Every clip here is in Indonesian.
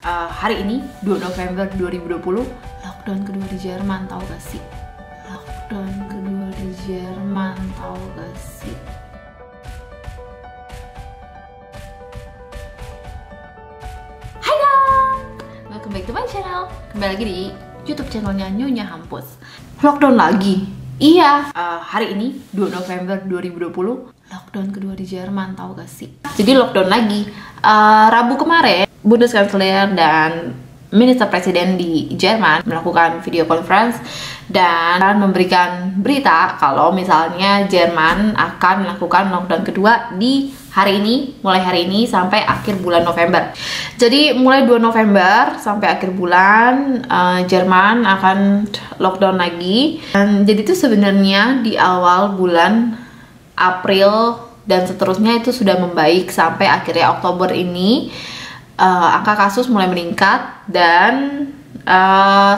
Hari ini 2 November 2020, lockdown kedua di Jerman, tahu gak sih? Lockdown kedua di Jerman, tahu gak sih? Hai guys, welcome back to my channel. Kembali lagi di YouTube channelnya Nyonya Hampus. Lockdown lagi? Iya. Hari ini 2 November 2020, lockdown kedua di Jerman, tahu gak sih? Jadi lockdown lagi. Rabu kemarin Bundeskanzler dan Minister Presiden di Jerman melakukan video conference dan memberikan berita kalau misalnya Jerman akan melakukan lockdown kedua di hari ini, mulai hari ini sampai akhir bulan November. Jadi mulai 2 November sampai akhir bulan Jerman akan lockdown lagi. Dan jadi itu sebenarnya di awal bulan April dan seterusnya itu sudah membaik sampai akhirnya Oktober ini. Angka kasus mulai meningkat dan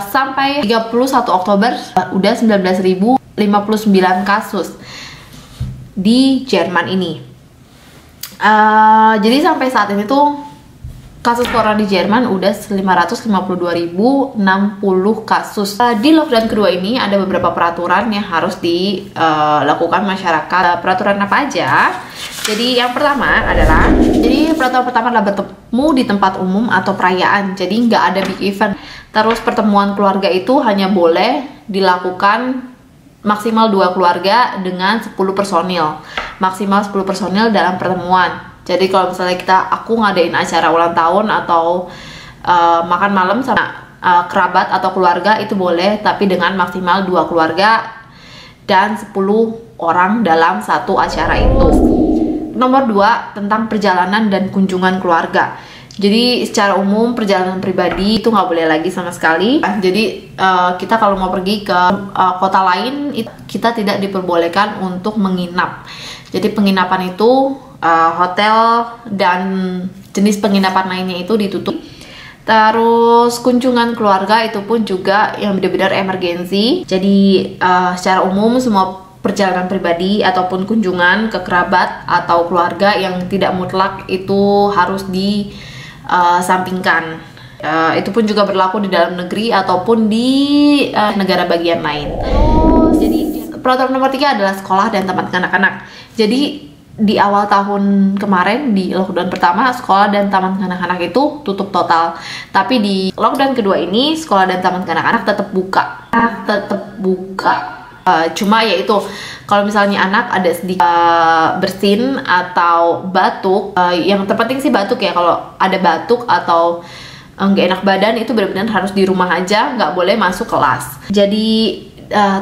sampai 31 Oktober udah 19.059 kasus di Jerman ini. Jadi sampai saat ini tuh kasus corona di Jerman udah 552.060 kasus. Di lockdown kedua ini ada beberapa peraturan yang harus dilakukan masyarakat. Peraturan apa aja? Jadi yang pertama adalah, peraturan pertama adalah bertemu di tempat umum atau perayaan. Jadi nggak ada big event. Terus pertemuan keluarga itu hanya boleh dilakukan maksimal 2 keluarga dengan 10 personil. Maksimal 10 personil dalam pertemuan. Jadi kalau misalnya aku ngadain acara ulang tahun atau makan malam sama kerabat atau keluarga itu boleh, tapi dengan maksimal 2 keluarga dan 10 orang dalam satu acara itu. Nomor 2, tentang perjalanan dan kunjungan keluarga. Jadi secara umum perjalanan pribadi itu nggak boleh lagi sama sekali. Jadi kita kalau mau pergi ke kota lain, kita tidak diperbolehkan untuk menginap. Jadi penginapan itu hotel dan jenis penginapan lainnya itu ditutup. Terus kunjungan keluarga itu pun juga yang benar-benar emergensi. Jadi secara umum semua perjalanan pribadi ataupun kunjungan ke kerabat atau keluarga yang tidak mutlak itu harus disampingkan. Itu pun juga berlaku di dalam negeri ataupun di negara bagian lain. Terus jadi peraturan nomor 3 adalah sekolah dan taman kanak-kanak. Jadi di awal tahun kemarin di lockdown pertama sekolah dan taman kanak-kanak itu tutup total. Tapi di lockdown kedua ini sekolah dan taman kanak-kanak tetap buka. Cuma yaitu kalau misalnya anak ada sedikit bersin atau batuk, yang terpenting sih batuk ya. Kalau ada batuk atau nggak enak badan itu benar-benar harus di rumah aja, nggak boleh masuk kelas. Jadi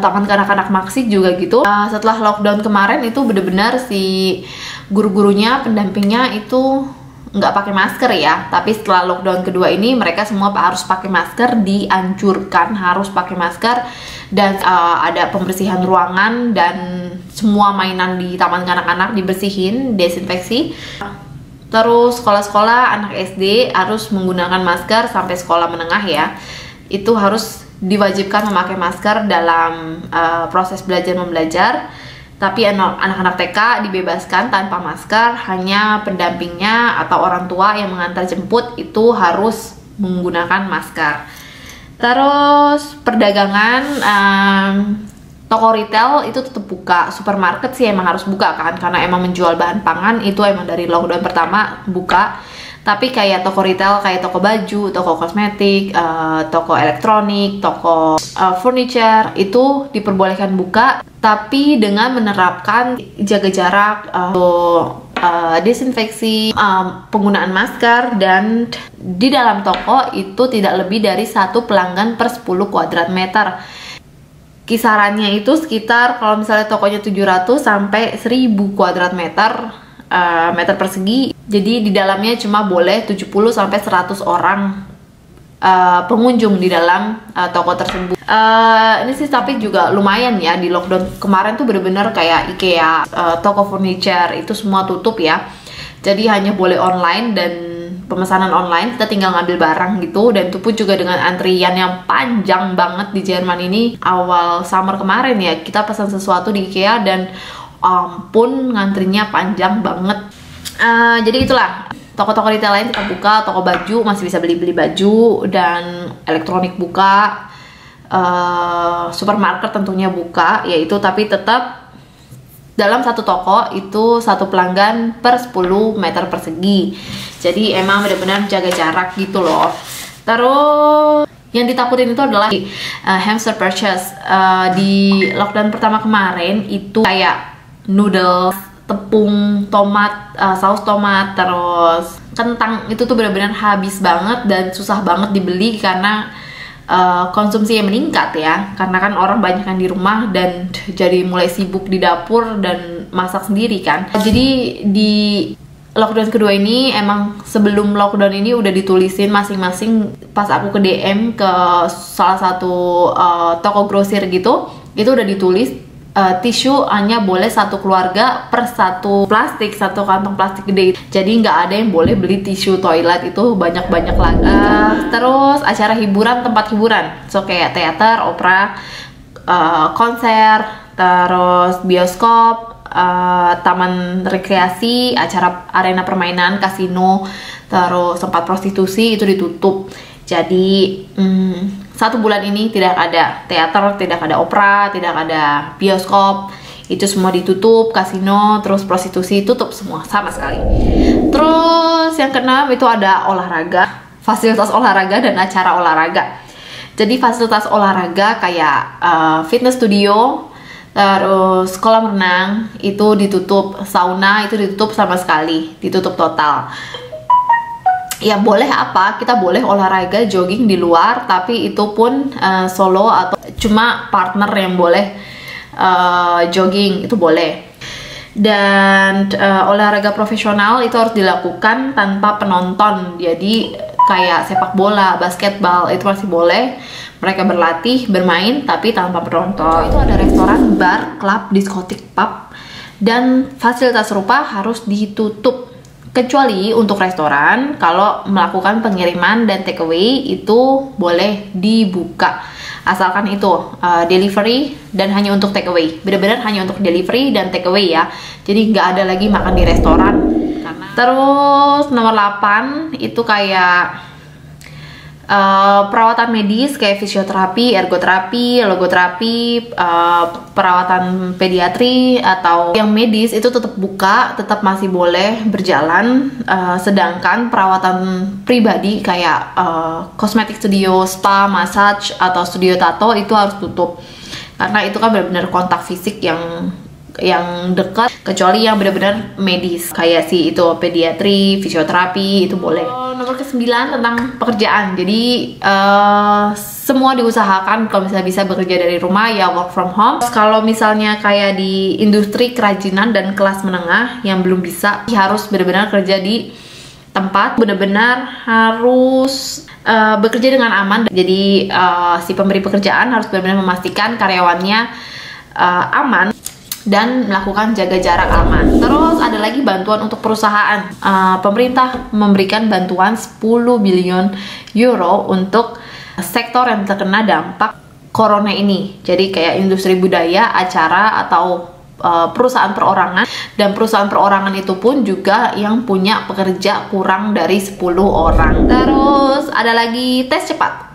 taman kanak-kanak Maxi juga gitu. Setelah lockdown kemarin itu benar-benar si guru-gurunya, pendampingnya itu nggak pakai masker ya. Tapi setelah lockdown kedua ini mereka semua harus pakai masker, dianjurkan harus pakai masker. Dan ada pembersihan ruangan dan semua mainan di taman kanak-kanak dibersihin, desinfeksi. Terus sekolah-sekolah anak SD harus menggunakan masker sampai sekolah menengah ya. Itu harus diwajibkan memakai masker dalam proses belajar membelajar. Tapi anak-anak TK dibebaskan tanpa masker, hanya pendampingnya atau orang tua yang mengantar jemput itu harus menggunakan masker. Terus perdagangan, toko retail itu tetap buka. Supermarket sih emang harus buka kan, karena emang menjual bahan pangan itu emang dari lockdown pertama buka. Tapi kayak toko retail, kayak toko baju, toko kosmetik, toko elektronik, toko furniture itu diperbolehkan buka, tapi dengan menerapkan jaga jarak, desinfeksi, penggunaan masker, dan di dalam toko itu tidak lebih dari 1 pelanggan per 10 kuadrat meter. Kisarannya itu sekitar kalau misalnya tokonya 700 sampai 1000 kuadrat meter persegi. Jadi di dalamnya cuma boleh 70 sampai 100 orang pengunjung di dalam toko tersebut. Ini sih tapi juga lumayan ya, di lockdown kemarin tuh bener-bener kayak IKEA, toko furniture itu semua tutup ya. Jadi hanya boleh online dan pemesanan online, kita tinggal ngambil barang gitu. Dan itu pun juga dengan antrian yang panjang banget di Jerman ini. Awal summer kemarin ya, kita pesan sesuatu di IKEA dan ampun ngantrinya panjang banget. Jadi itulah Toko-toko retail lain tetap buka, toko baju masih bisa beli baju, dan elektronik buka, supermarket tentunya buka, yaitu tapi tetap dalam satu toko itu satu pelanggan per 10 meter persegi. Jadi emang benar-benar jaga jarak gitu loh. Terus yang ditakutin itu adalah hamster purchase. Di lockdown pertama kemarin itu kayak noodles, tepung, tomat, saus tomat, terus kentang itu tuh benar-benar habis banget dan susah banget dibeli karena konsumsi yang meningkat ya, karena kan orang banyak yang di rumah dan jadi mulai sibuk di dapur dan masak sendiri kan. Jadi di lockdown kedua ini emang sebelum lockdown ini udah ditulisin masing-masing pas aku ke DM ke salah satu toko grosir gitu, itu udah ditulis tisu hanya boleh satu keluarga per satu plastik, satu kantong plastik gede. Jadi nggak ada yang boleh beli tisu toilet itu banyak-banyak lagi. Terus acara hiburan, tempat hiburan, so kayak teater, opera, konser, terus bioskop, taman rekreasi, acara arena permainan, kasino, terus tempat prostitusi itu ditutup. Jadi 1 bulan ini tidak ada teater, tidak ada opera, tidak ada bioskop, itu semua ditutup. Kasino, terus prostitusi tutup semua sama sekali. Terus yang keenam itu ada olahraga, fasilitas olahraga dan acara olahraga. Jadi fasilitas olahraga kayak fitness studio, terus kolam renang itu ditutup, sauna itu ditutup sama sekali, ditutup total. Ya boleh apa, kita boleh olahraga jogging di luar, tapi itu pun solo atau cuma partner yang boleh jogging, itu boleh. Dan olahraga profesional itu harus dilakukan tanpa penonton. Jadi kayak sepak bola, basketball itu masih boleh mereka berlatih, bermain tapi tanpa penonton. Itu ada restoran, bar, klub, diskotik, pub, dan fasilitas serupa harus ditutup. Kecuali untuk restoran, kalau melakukan pengiriman dan takeaway itu boleh dibuka. Asalkan itu delivery dan hanya untuk takeaway. Benar-benar hanya untuk delivery dan takeaway ya. Jadi nggak ada lagi makan di restoran. Terus nomor 8 itu kayak perawatan medis kayak fisioterapi, ergoterapi, logoterapi, perawatan pediatri atau yang medis itu tetap buka, tetap masih boleh berjalan. Sedangkan perawatan pribadi kayak kosmetik studio, spa, massage atau studio tato itu harus tutup karena itu kan benar-benar kontak fisik yang dekat, kecuali yang benar-benar medis kayak itu pediatri, fisioterapi itu boleh. Nomor ke-9 tentang pekerjaan. Jadi semua diusahakan kalau misalnya bisa bekerja dari rumah ya work from home. Kalau misalnya kayak di industri kerajinan dan kelas menengah yang belum bisa, harus benar-benar kerja di tempat, benar-benar harus bekerja dengan aman. Jadi si pemberi pekerjaan harus benar-benar memastikan karyawannya aman dan melakukan jaga jarak aman. Terus ada lagi bantuan untuk perusahaan. Pemerintah memberikan bantuan 10 bilion euro untuk sektor yang terkena dampak corona ini. Jadi kayak industri budaya, acara, atau perusahaan perorangan. Dan perusahaan perorangan itu pun juga yang punya pekerja kurang dari 10 orang. Terus ada lagi tes cepat.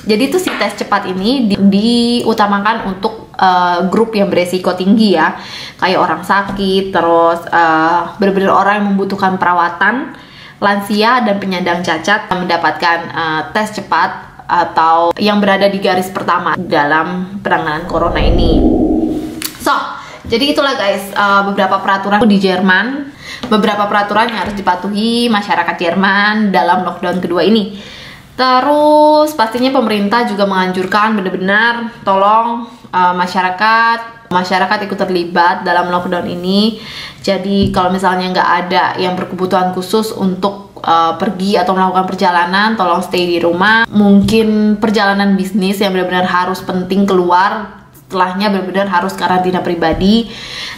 Jadi itu si tes cepat ini diutamakan untuk grup yang beresiko tinggi ya, kayak orang sakit, terus benar-benar orang yang membutuhkan perawatan, lansia dan penyandang cacat mendapatkan tes cepat atau yang berada di garis pertama dalam penanganan corona ini. So, jadi itulah guys beberapa peraturan di Jerman, beberapa peraturan yang harus dipatuhi masyarakat Jerman dalam lockdown kedua ini. Terus pastinya pemerintah juga menganjurkan benar-benar tolong masyarakat ikut terlibat dalam lockdown ini. Jadi kalau misalnya nggak ada yang berkebutuhan khusus untuk pergi atau melakukan perjalanan, tolong stay di rumah. Mungkin perjalanan bisnis yang benar-benar harus penting keluar, setelahnya benar-benar harus karantina pribadi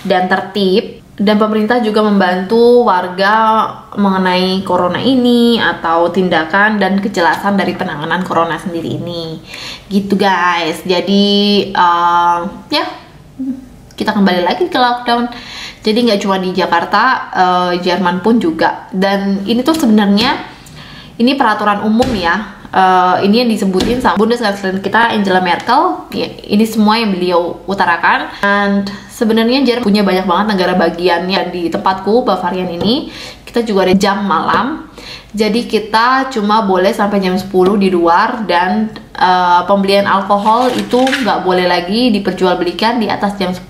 dan tertib. Dan pemerintah juga membantu warga mengenai corona ini atau tindakan dan kejelasan dari penanganan corona sendiri ini. Gitu guys. Jadi ya kita kembali lagi ke lockdown. Jadi nggak cuma di Jakarta, Jerman pun juga. Dan ini tuh sebenarnya ini peraturan umum ya. Ini yang disebutin sama Bundeskanzlerin kita Angela Merkel. Ya, ini semua yang beliau utarakan. Dan sebenarnya Jerman punya banyak banget negara bagiannya. Di tempatku Bavarian ini kita juga ada jam malam. Jadi kita cuma boleh sampai jam 10 di luar, dan pembelian alkohol itu nggak boleh lagi diperjualbelikan di atas jam 10.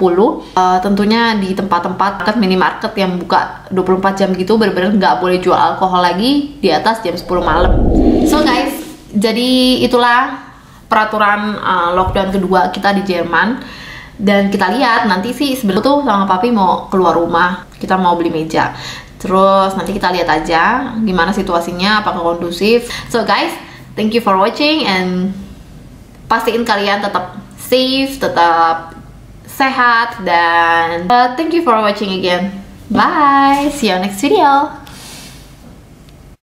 Tentunya di tempat-tempat minimarket yang buka 24 jam gitu bener-bener nggak boleh jual alkohol lagi di atas jam 10 malam. So guys, jadi itulah peraturan lockdown kedua kita di Jerman. Dan kita lihat nanti sih sebenarnya tuh sama papi mau keluar rumah, kita mau beli meja. Terus nanti kita lihat aja gimana situasinya, apakah kondusif. So guys, thank you for watching, and pastiin kalian tetap safe, tetap sehat, dan thank you for watching again. Bye, see you next video.